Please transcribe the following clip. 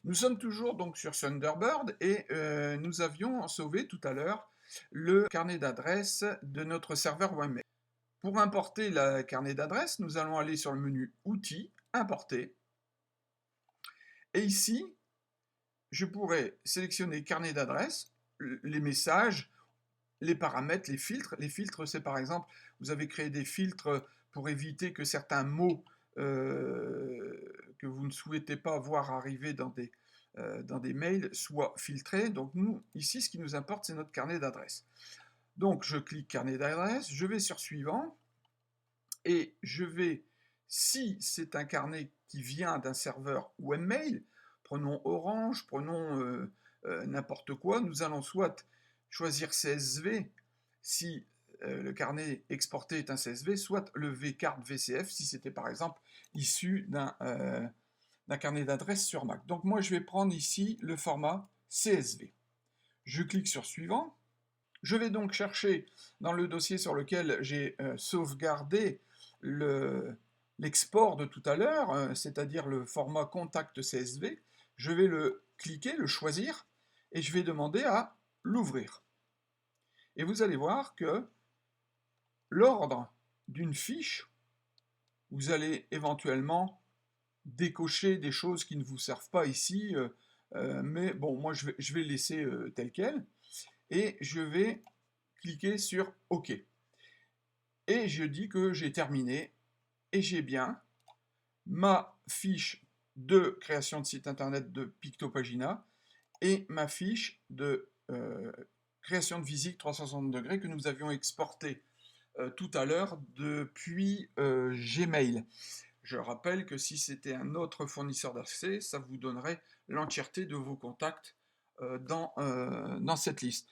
Nous sommes toujours donc sur Thunderbird et nous avions sauvé tout à l'heure le carnet d'adresses de notre serveur webmail. Pour importer le carnet d'adresses, nous allons aller sur le menu Outils, Importer. Et ici, je pourrais sélectionner carnet d'adresses, les messages, les paramètres, les filtres. Les filtres, c'est par exemple, vous avez créé des filtres pour éviter que certains mots que vous ne souhaitez pas voir arriver dans des mails soient filtrés. Donc nous, ici, ce qui nous importe, c'est notre carnet d'adresses. Donc je clique carnet d'adresses, je vais sur suivant, et je vais, si c'est un carnet qui vient d'un serveur webmail, prenons Orange, prenons n'importe quoi, nous allons soit choisir CSV si le carnet exporté est un CSV, soit le vcard VCF si c'était par exemple issu d'un carnet d'adresse sur Mac. Donc moi je vais prendre ici le format CSV. Je clique sur suivant. Je vais donc chercher dans le dossier sur lequel j'ai sauvegardé l'export de tout à l'heure, c'est-à-dire le format contact CSV. Je vais le cliquer, le choisir, et je vais demander à l'ouvrir. Et vous allez voir que l'ordre d'une fiche, vous allez éventuellement décocher des choses qui ne vous servent pas ici, mais bon, moi je vais laisser tel quel, et je vais cliquer sur OK. Et je dis que j'ai terminé, et j'ai bien ma fiche de création de site internet de Pictopagina et ma fiche de création de visite 360 degrés que nous avions exportée tout à l'heure depuis Gmail. Je rappelle que si c'était un autre fournisseur d'accès, ça vous donnerait l'entièreté de vos contacts dans cette liste.